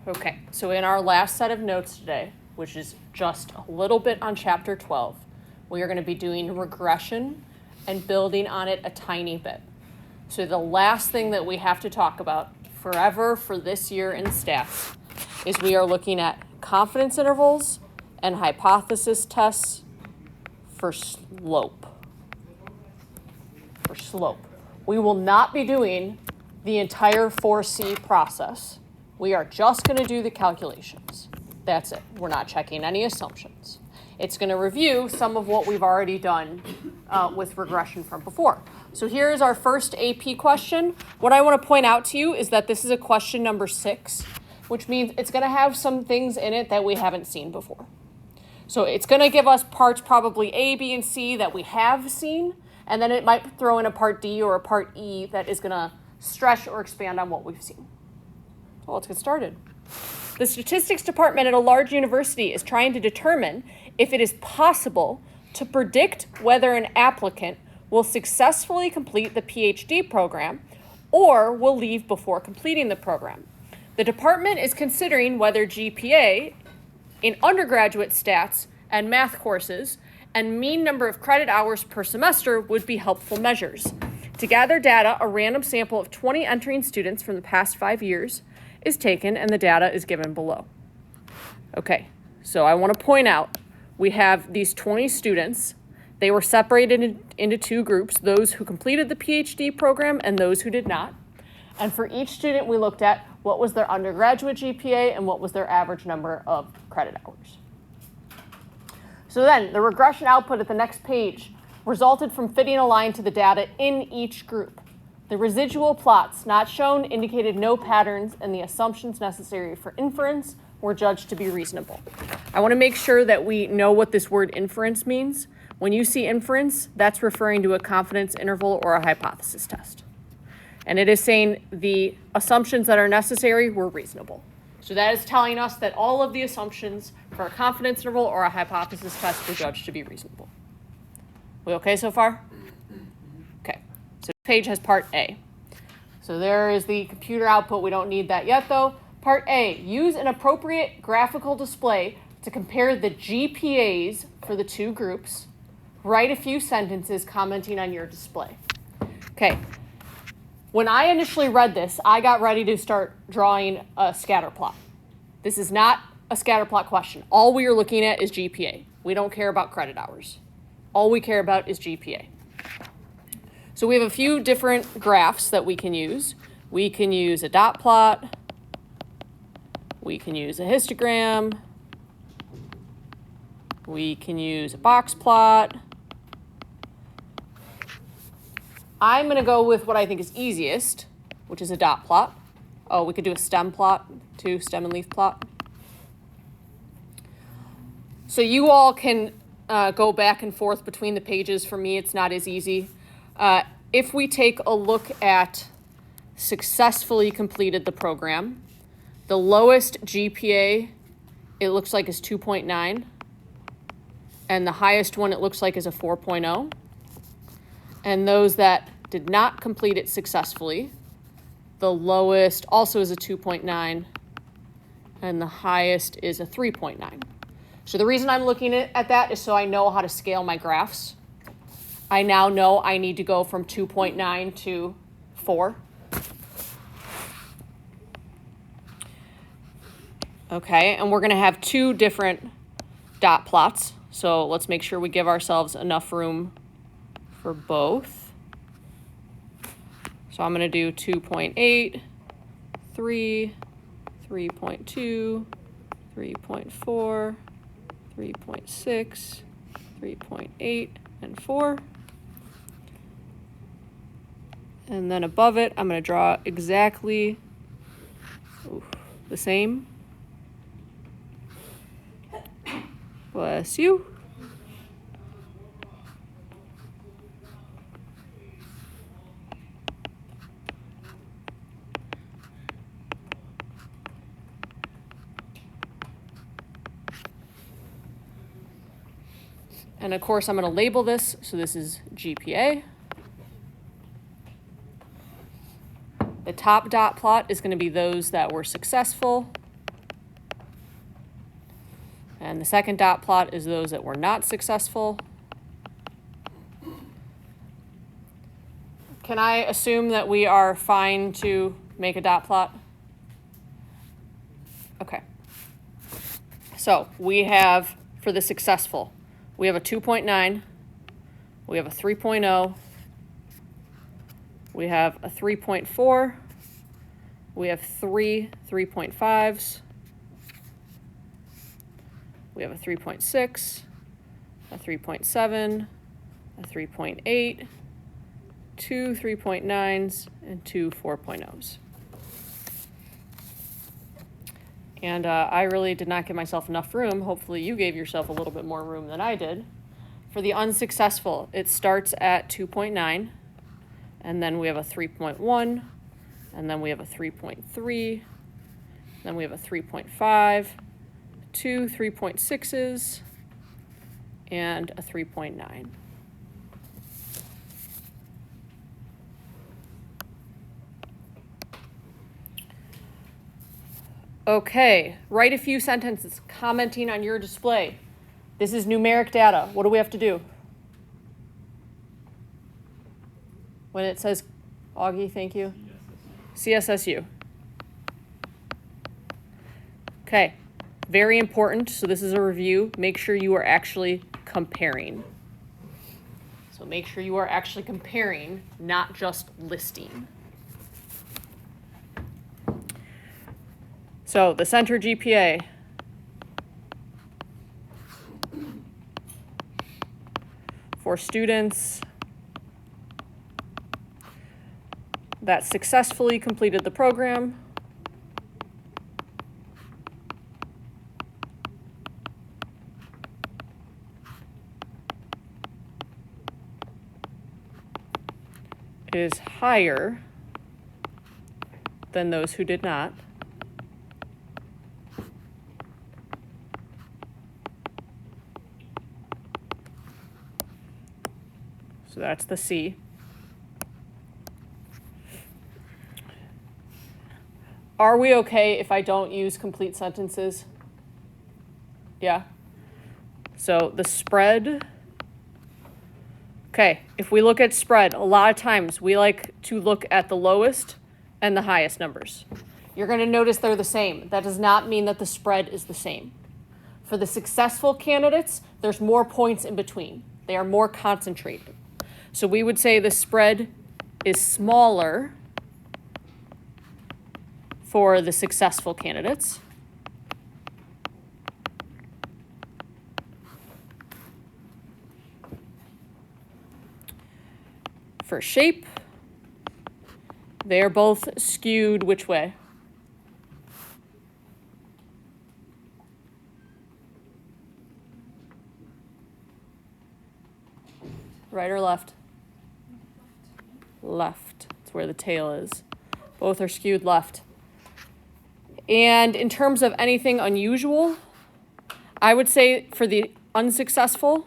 Okay, so in our last set of notes today, which is just a little bit on chapter 12, we are going to be doing regression and building on it a tiny bit. So the last thing that we have to talk about forever for this year in stats is we are looking at confidence intervals and hypothesis tests for slope. We will not be doing the entire 4C process. We are just going to do the calculations. That's it. We're not checking any assumptions. It's going to review some of what we've already done with regression from before. So here is our first AP question. What I want to point out to you is that this is a question number 6, which means it's going to have some things in it that we haven't seen before. So it's going to give us parts probably A, B, and C that we have seen, and then it might throw in a part D or a part E that is going to stretch or expand on what we've seen. So let's get started. The statistics department at a large university is trying to determine if it is possible to predict whether an applicant will successfully complete the PhD program or will leave before completing the program. The department is considering whether GPA in undergraduate stats and math courses and mean number of credit hours per semester would be helpful measures. To gather data, a random sample of 20 entering students from the past 5 years is taken, and the data is given below. Okay, so I want to point out we have these 20 students. They were separated into 2 groups, those who completed the PhD program and those who did not. And for each student, we looked at what was their undergraduate GPA and what was their average number of credit hours. So then, the regression output at the next page resulted from fitting a line to the data in each group. The residual plots not shown indicated no patterns, and the assumptions necessary for inference were judged to be reasonable. I want to make sure that we know what this word inference means. When you see inference, that's referring to a confidence interval or a hypothesis test. And it is saying the assumptions that are necessary were reasonable. So that is telling us that all of the assumptions for a confidence interval or a hypothesis test were judged to be reasonable. We okay so far? Okay. So this page has part A. So there is the computer output. We don't need that yet, though. Part A, use an appropriate graphical display to compare the GPAs for the 2 groups. Write a few sentences commenting on your display. Okay. When I initially read this, I got ready to start drawing a scatter plot. This is not a scatter plot question. All we are looking at is GPA. We don't care about credit hours. All we care about is GPA. So we have a few different graphs that we can use. We can use a dot plot. We can use a histogram. We can use a box plot. I'm going to go with what I think is easiest, which is a dot plot. Oh, we could do a stem plot too, stem and leaf plot. So you all can go back and forth between the pages. For me, it's not as easy. If we take a look at successfully completed the program, the lowest GPA, it looks like is 2.9. And the highest one it looks like is a 4.0. And those that did not complete it successfully, the lowest also is a 2.9, and the highest is a 3.9. So the reason I'm looking at that is so I know how to scale my graphs. I now know I need to go from 2.9 to 4. Okay, and we're going to have 2 different dot plots. So let's make sure we give ourselves enough room for both. So I'm going to do 2.8, 3, 3.2, 3.4, 3.6, 3.8, and 4. And then above it, I'm going to draw exactly the same. Bless you. And of course, I'm going to label this. So this is GPA. The top dot plot is going to be those that were successful. And the second dot plot is those that were not successful. Can I assume that we are fine to make a dot plot? Okay. So we have, for the successful, we have a 2.9, we have a 3.0, we have a 3.4, we have three 3.5s, we have a 3.6, a 3.7, a 3.8, two 3.9s, and two 4.0s. And I really did not give myself enough room. Hopefully you gave yourself a little bit more room than I did. For the unsuccessful, it starts at 2.9, and then we have a 3.1, and then we have a 3.3, then we have a 3.5, two 3.6s, and a 3.9. Okay, write a few sentences commenting on your display. This is numeric data. What do we have to do? When it says, Augie, thank you. CSSU. Okay, very important. So this is a review. Make sure you are actually comparing. So make sure you are actually comparing, not just listing. So the center GPA. For students that successfully completed the program is higher than those who did not. So that's the C. Are we okay if I don't use complete sentences? Yeah. So the spread. Okay, if we look at spread, a lot of times we like to look at the lowest and the highest numbers. You're going to notice they're the same. That does not mean that the spread is the same. For the successful candidates, there's more points in between. They are more concentrated. So we would say the spread is smaller for the successful candidates. For shape, they are both skewed which way? Right or left? Left. That's where the tail is. Both are skewed left. And in terms of anything unusual, I would say for the unsuccessful,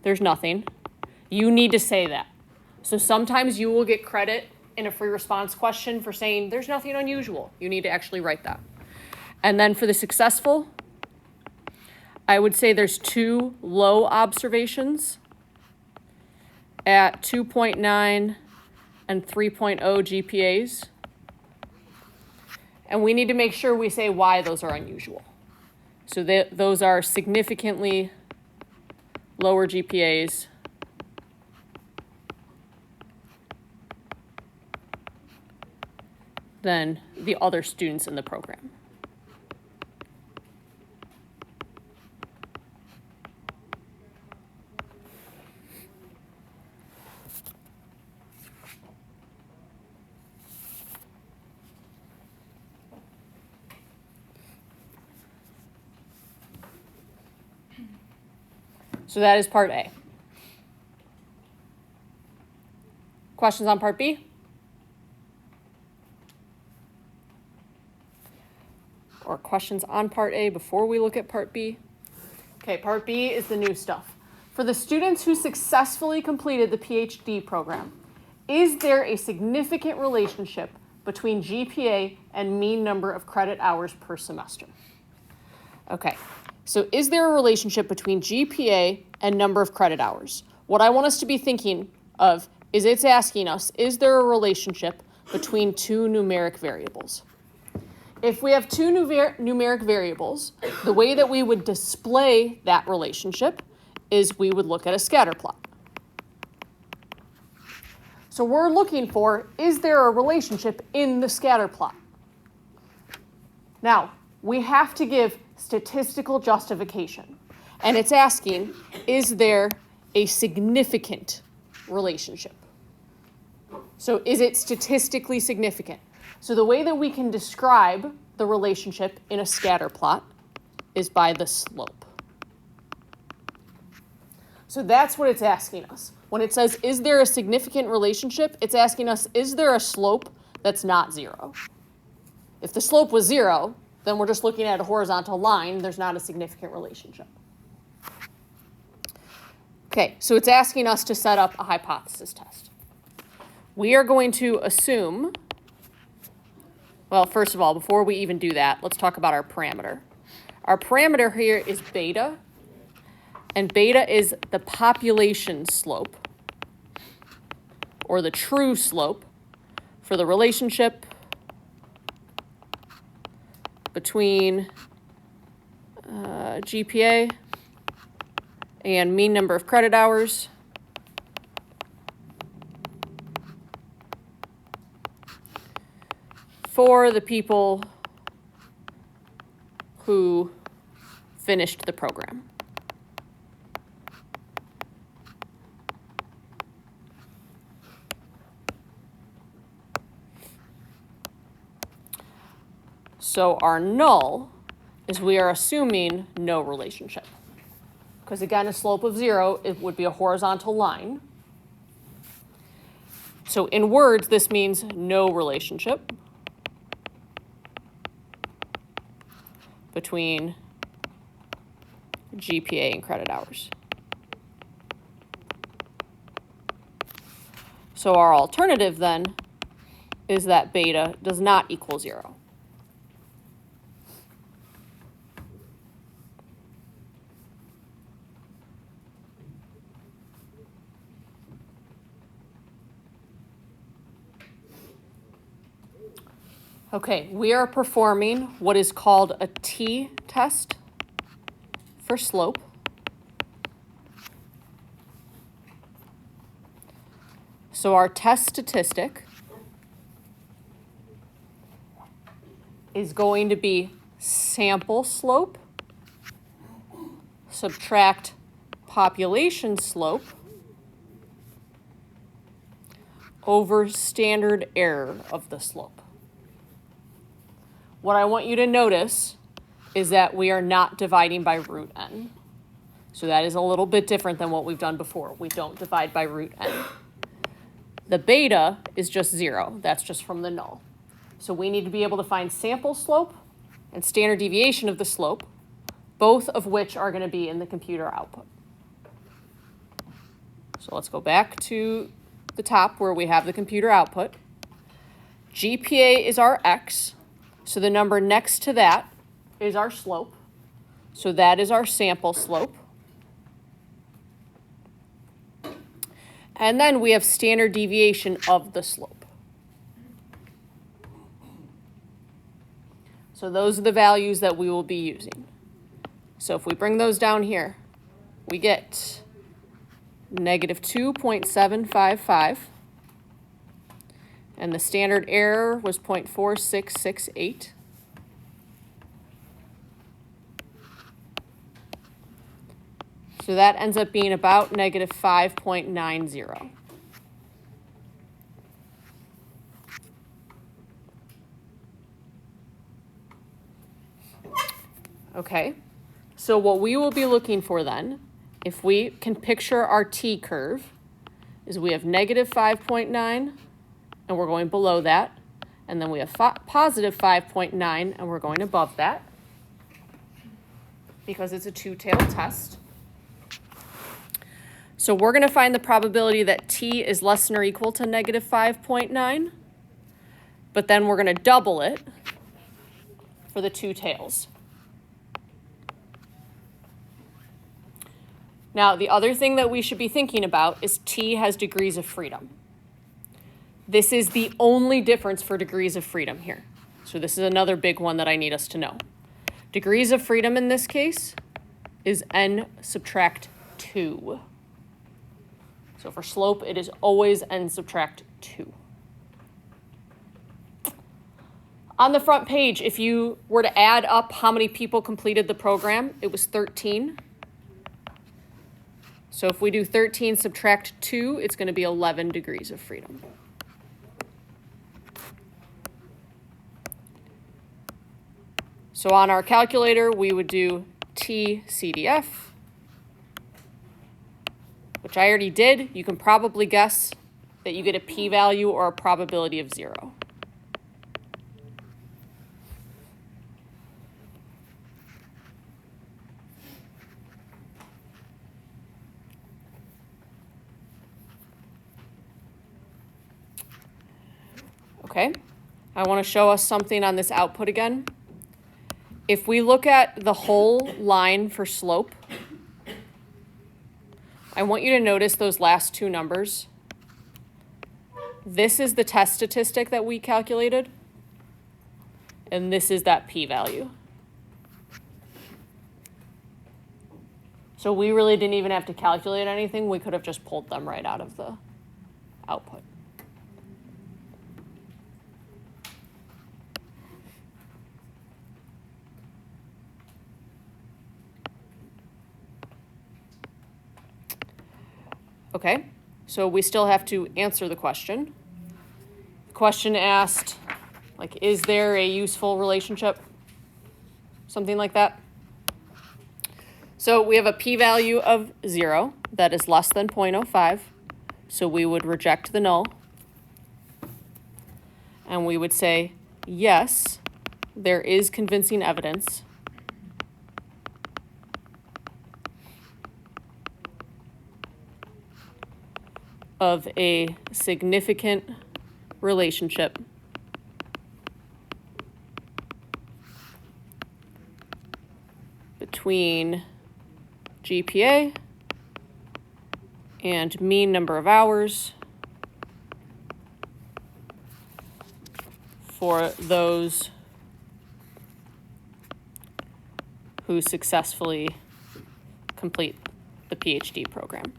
there's nothing. You need to say that. So sometimes you will get credit in a free response question for saying there's nothing unusual. You need to actually write that. And then for the successful, I would say there's two low observations at 2.9 and 3.0 GPAs. And we need to make sure we say why those are unusual. So those are significantly lower GPAs than the other students in the program. So that is part A. Questions on part B? Or questions on part A before we look at part B? Okay, part B is the new stuff. For the students who successfully completed the PhD program, is there a significant relationship between GPA and mean number of credit hours per semester. Okay, so is there a relationship between GPA and number of credit hours? What I want us to be thinking of is it's asking us, is there a relationship between two numeric variables? If we have two numeric variables, the way that we would display that relationship is we would look at a scatter plot. So we're looking for, is there a relationship in the scatter plot? Now, we have to give statistical justification. And it's asking, is there a significant relationship? So is it statistically significant? So the way that we can describe the relationship in a scatter plot is by the slope. So that's what it's asking us. When it says, is there a significant relationship, it's asking us, is there a slope that's not 0? If the slope was 0, then we're just looking at a horizontal line. There's not a significant relationship. Okay, so it's asking us to set up a hypothesis test. We are going to assume, well, first of all, before we even do that, let's talk about our parameter. Our parameter here is beta, and beta is the population slope, or the true slope, for the relationship between GPA and mean number of credit hours for the people who finished the program. So our null is we are assuming no relationship. Because again, a slope of 0, it would be a horizontal line. So in words, this means no relationship between GPA and credit hours. So our alternative then is that beta does not equal 0. Okay, we are performing what is called a t-test for slope. So our test statistic is going to be sample slope subtract population slope over standard error of the slope. What I want you to notice is that we are not dividing by root n. So that is a little bit different than what we've done before. We don't divide by root n. The beta is just 0. That's just from the null. So we need to be able to find sample slope and standard deviation of the slope, both of which are going to be in the computer output. So let's go back to the top where we have the computer output. GPA is our x. So the number next to that is our slope. So that is our sample slope. And then we have standard deviation of the slope. So those are the values that we will be using. So if we bring those down here, we get negative 2.755. And the standard error was 0.4668. So that ends up being about negative 5.90. Okay, so what we will be looking for then, if we can picture our t curve, is we have negative 5.9, and we're going below that. And then we have positive 5.9, and we're going above that because it's a two-tailed test. So we're going to find the probability that t is less than or equal to negative 5.9. but then we're going to double it for the two tails. Now, the other thing that we should be thinking about is T has degrees of freedom. This is the only difference for degrees of freedom here. So this is another big one that I need us to know. Degrees of freedom in this case is n subtract 2. So for slope, it is always n subtract 2. On the front page, if you were to add up how many people completed the program, it was 13. So if we do 13 subtract 2, it's going to be 11 degrees of freedom. So on our calculator, we would do TCDF, which I already did. You can probably guess that you get a p-value or a probability of 0. Okay, I want to show us something on this output again. If we look at the whole line for slope, I want you to notice those last two numbers. This is the test statistic that we calculated, and this is that p-value. So we really didn't even have to calculate anything. We could have just pulled them right out of the output. Okay, so we still have to answer the question. The question asked, like, is there a useful relationship? Something like that. So we have a p-value of 0 that is less than 0.05. So we would reject the null. And we would say, yes, there is convincing evidence of a significant relationship between GPA and mean number of hours for those who successfully complete the PhD program.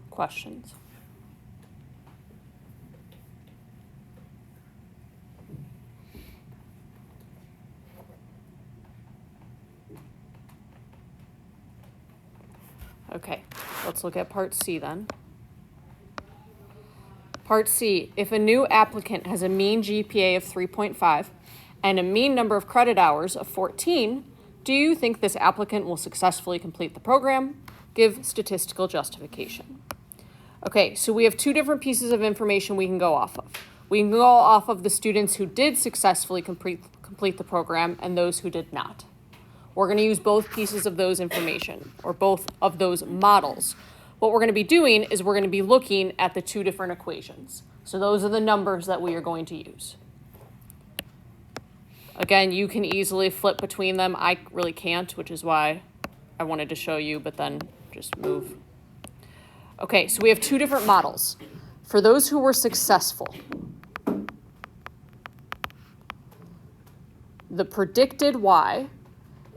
Questions? Okay, let's look at part C then. Part C, if a new applicant has a mean GPA of 3.5 and a mean number of credit hours of 14, do you think this applicant will successfully complete the program? Give statistical justification. Okay, so we have two different pieces of information we can go off of. We can go off of the students who did successfully complete the program and those who did not. We're going to use both pieces of those information, or both of those models. What we're going to be doing is we're going to be looking at the two different equations. So those are the numbers that we are going to use. Again, you can easily flip between them. I really can't, which is why I wanted to show you, but then just move. Okay, so we have two different models. For those who were successful, the predicted Y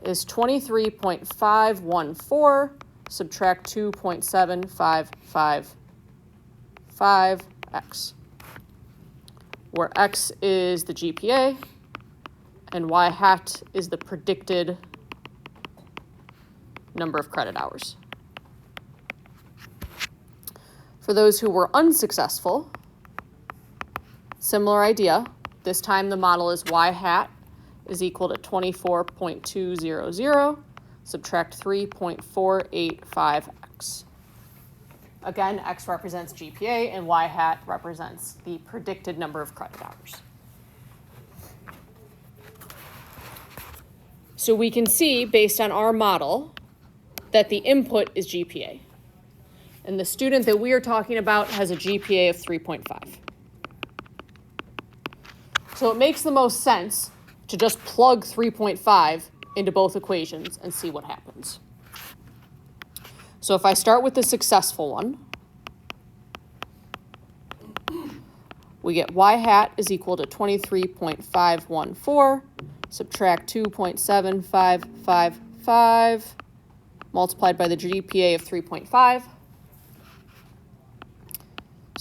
is 23.514, subtract 2.7555x, where x is the GPA and y hat is the predicted number of credit hours. For For those who were unsuccessful, similar idea. This time the model is y hat is equal to 24.200, subtract 3.485x. Again, x represents GPA and y hat represents the predicted number of credit hours. So we can see, based on our model, that the input is GPA. And the student that we are talking about has a GPA of 3.5. So it makes the most sense to just plug 3.5 into both equations and see what happens. So if I start with the successful one, we get y hat is equal to 23.514, subtract 2.7555, multiplied by the GPA of 3.5.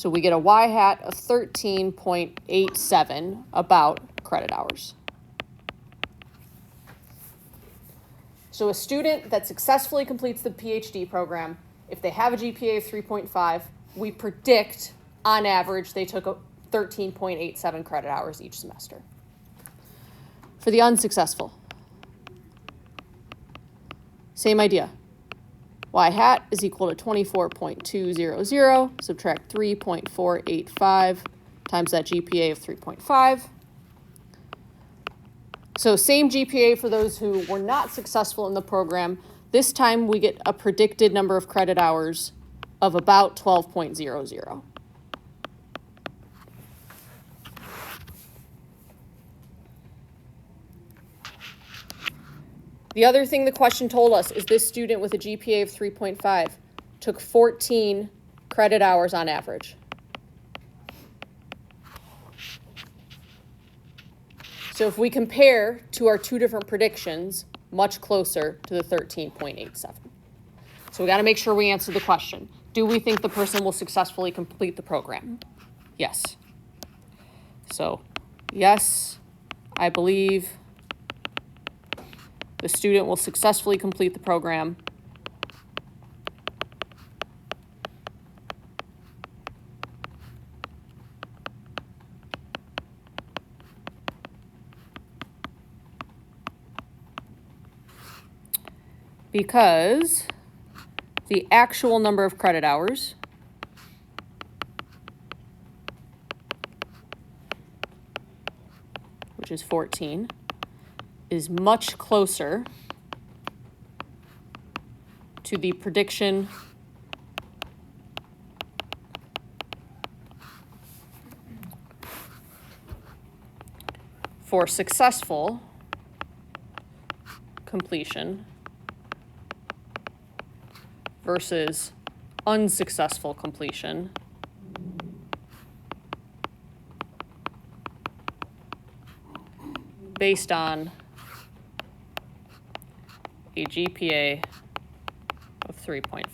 So we get a y hat of 13.87 about credit hours. So a student that successfully completes the PhD program, if they have a GPA of 3.5, we predict on average they took 13.87 credit hours each semester. For the unsuccessful, same idea. Y hat is equal to 24.200, subtract 3.485 times that GPA of 3.5. So same GPA for those who were not successful in the program. This time we get a predicted number of credit hours of about 12.00. The other thing the question told us is this student with a GPA of 3.5 took 14 credit hours on average. So if we compare to our two different predictions, much closer to the 13.87. So we got to make sure we answer the question. Do we think the person will successfully complete the program? Yes. So yes, I believe the student will successfully complete the program. Because the actual number of credit hours which is 14, is much closer to the prediction for successful completion versus unsuccessful completion based on a GPA of 3.5.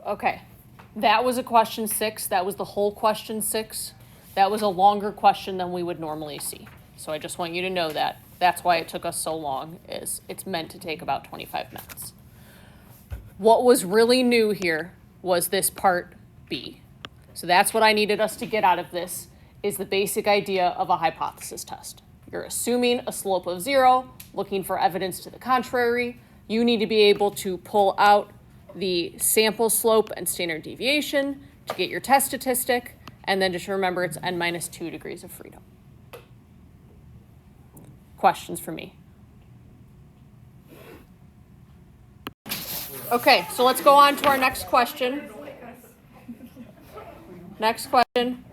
Okay, that was a question 6. That was the whole question 6. That was a longer question than we would normally see. So I just want you to know that. That's why it took us so long, is it's meant to take about 25 minutes. What was really new here was this part B. So that's what I needed us to get out of this, is the basic idea of a hypothesis test. You're assuming a slope of 0, looking for evidence to the contrary. You need to be able to pull out the sample slope and standard deviation to get your test statistic, and then just remember it's n minus 2 degrees of freedom. Questions for me? Okay, so let's go on to our next question. Next question.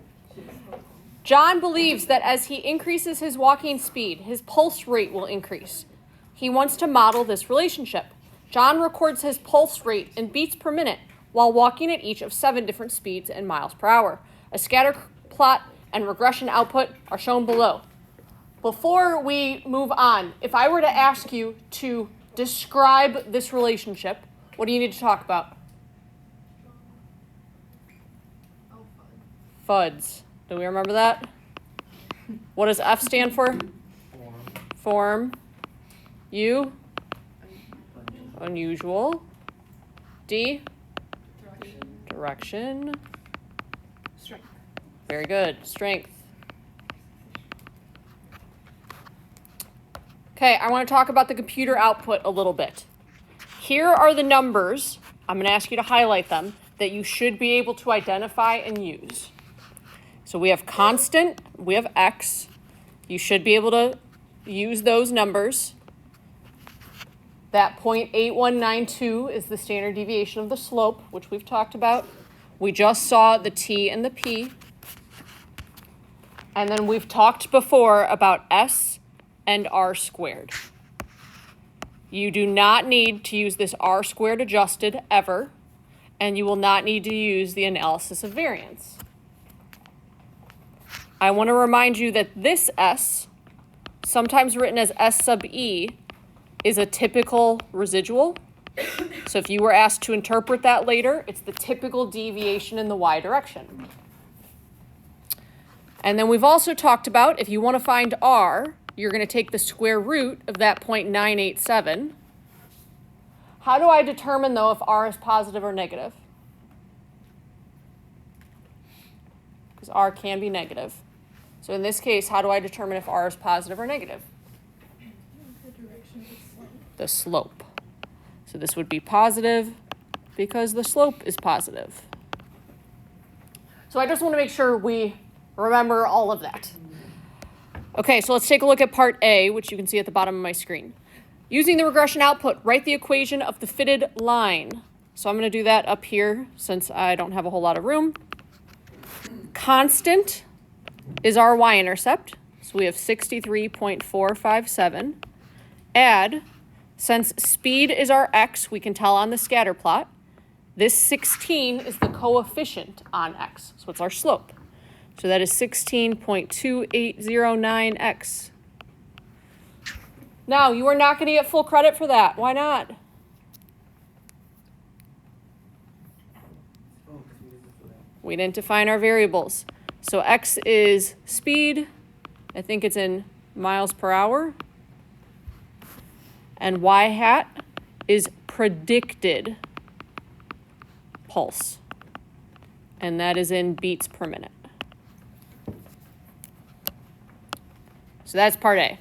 John believes that as he increases his walking speed, his pulse rate will increase. He wants to model this relationship. John records his pulse rate in beats per minute while walking at each of 7 different speeds in miles per hour. A scatter plot and regression output are shown below. Before we move on, if I were to ask you to describe this relationship, what do you need to talk about? FUDs. Do we remember that? What does F stand for? Form. U? Unusual. D? Direction. Strength. Very good. Strength. Okay, I want to talk about the computer output a little bit. Here are the numbers, I'm going to ask you to highlight them, that you should be able to identify and use. So we have constant, we have x. You should be able to use those numbers. That 0.8192 is the standard deviation of the slope, which we've talked about. We just saw the t and the p. And then we've talked before about s and r squared. You do not need to use this r squared adjusted ever, and you will not need to use the analysis of variance. I want to remind you that this s, sometimes written as s sub e, is a typical residual. So if you were asked to interpret that later, it's the typical deviation in the y direction. And then we've also talked about if you want to find r, you're going to take the square root of that 0.987. How do I determine, though, if r is positive or negative? Because r can be negative. So in this case, how do I determine if r is positive or negative? The direction of the slope. The slope. So this would be positive because the slope is positive. So I just want to make sure we remember all of that. Okay, so let's take a look at part A, which you can see at the bottom of my screen. Using the regression output, write the equation of the fitted line. So I'm going to do that up here since I don't have a whole lot of room. Constant is our y-intercept. So we have 63.457. Add, since speed is our x, we can tell on the scatter plot. This 16 is the coefficient on x, so it's our slope. So that is 16.2809x. Now, you are not going to get full credit for that. Why not? We didn't define our variables. So x is speed. I think it's in miles per hour. And y hat is predicted pulse. And that is in beats per minute. So that's part A.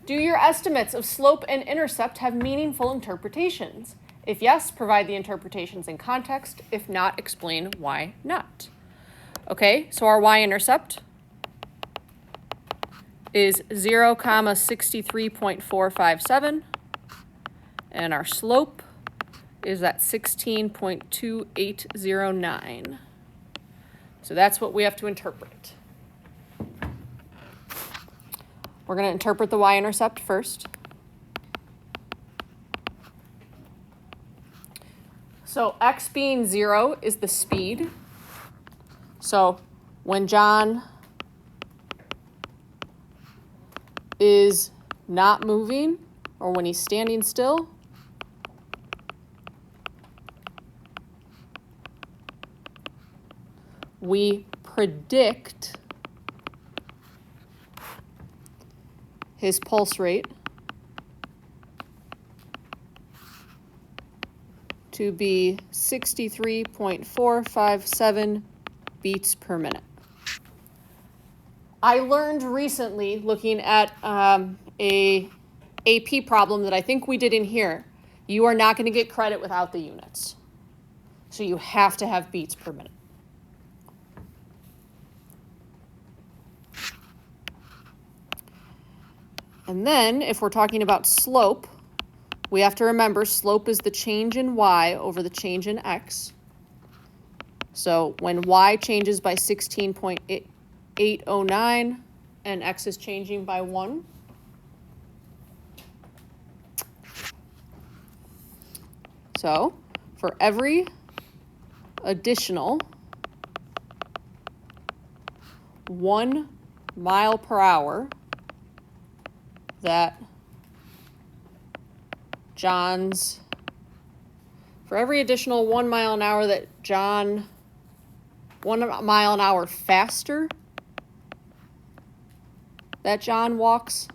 Do your estimates of slope and intercept have meaningful interpretations? If yes, provide the interpretations in context. If not, explain why not. Okay, so our y-intercept is 0,63.457, and our slope is at 16.2809. So that's what we have to interpret. We're going to interpret the y-intercept first. So x being 0 is the speed. So when John is not moving, or when he's standing still, we predict his pulse rate to be 63.457 beats per minute. I learned recently, looking at a AP problem that I think we did in here, you are not going to get credit without the units. So you have to have beats per minute. And then, if we're talking about slope, we have to remember slope is the change in y over the change in x. So when y changes by 16.809 and x is changing by 1, so for every additional 1 mile per hour that for every additional 1 mile an hour that 1 mile an hour faster that John walks.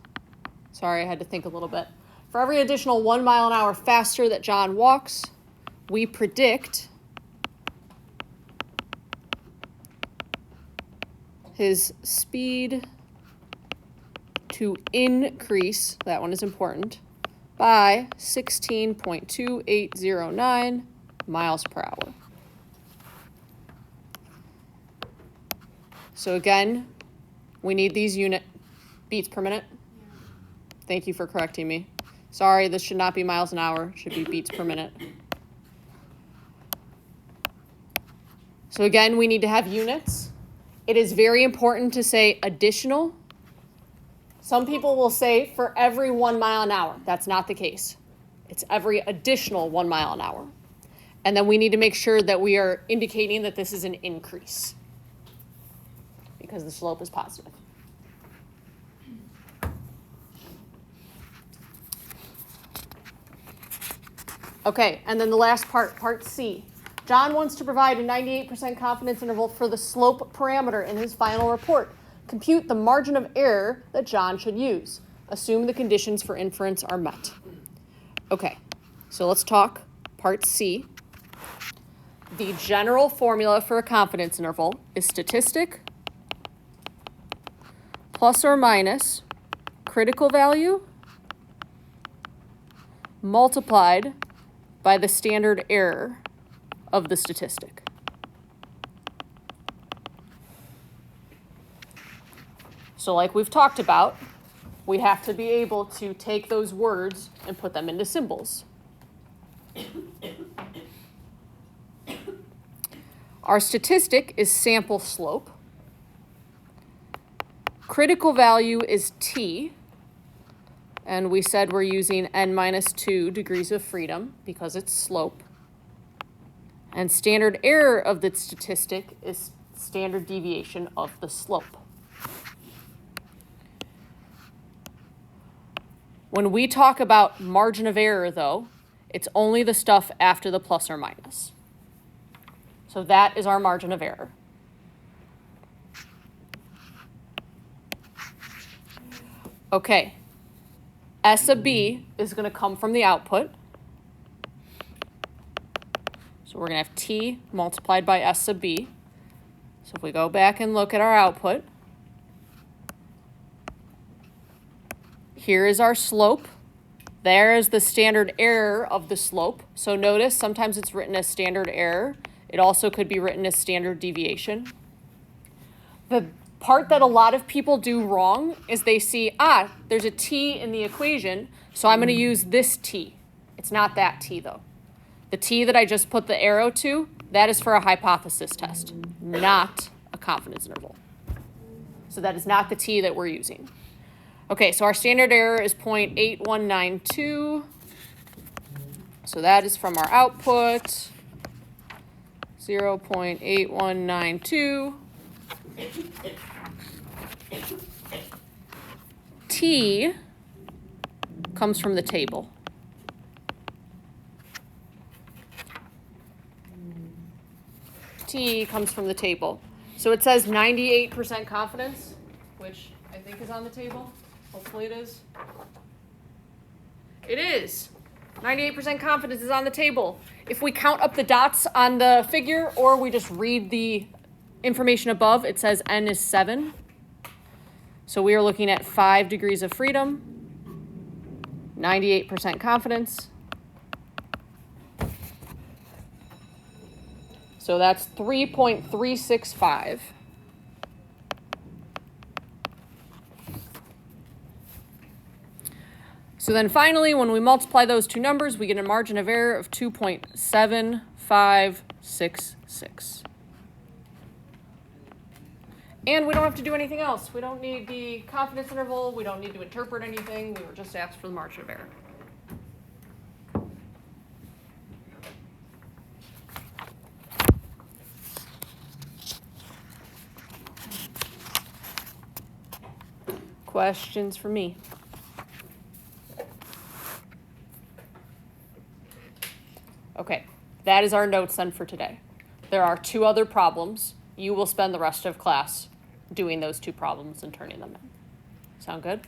Sorry, I had to think a little bit. For every additional 1 mile an hour faster that John walks, we predict his speed to increase, that one is important, by 16.2809 miles per hour. So again, we need these beats per minute. Thank you for correcting me. Sorry, this should not be miles an hour. It should be beats per minute. So again, we need to have units. It is very important to say additional. Some people will say for every 1 mile an hour. That's not the case. It's every additional 1 mile an hour. And then we need to make sure that we are indicating that this is an increase because the slope is positive. Okay, and then the last part C. John wants to provide a 98% confidence interval for the slope parameter in his final report. Compute the margin of error that John should use. Assume the conditions for inference are met. Okay, so let's talk part C. The general formula for a confidence interval is statistic plus or minus critical value multiplied by the standard error of the statistic. So like we've talked about, we have to be able to take those words and put them into symbols. Our statistic is sample slope. Critical value is t, and we said we're using n minus 2 degrees of freedom because it's slope. And standard error of the statistic is standard deviation of the slope. When we talk about margin of error, though, it's only the stuff after the plus or minus. So that is our margin of error. Okay, S sub B is going to come from the output. So we're going to have T multiplied by S sub B. So if we go back and look at our output, here is our slope. There is the standard error of the slope. So notice sometimes it's written as standard error. It also could be written as standard deviation. The part that a lot of people do wrong is they see, there's a T in the equation, so I'm going to use this T. It's not that T, though. The T that I just put the arrow to, that is for a hypothesis test, not a confidence interval. So that is not the T that we're using. Okay, so our standard error is 0.8192. So that is from our output, 0.8192. T comes from the table. T comes from the table. So it says 98% confidence, which I think is on the table. Hopefully it is. It is. 98% confidence is on the table. If we count up the dots on the figure or we just read the information above, it says n is 7. So we are looking at 5 degrees of freedom, 98% confidence. So that's 3.365. So then finally, when we multiply those two numbers, we get a margin of error of 2.7566. And we don't have to do anything else. We don't need the confidence interval. We don't need to interpret anything. We were just asked for the margin of error. questions for me? Okay, that is our notes then for today. There are 2 other problems. You will spend the rest of class doing those 2 problems and turning them in. Sound good?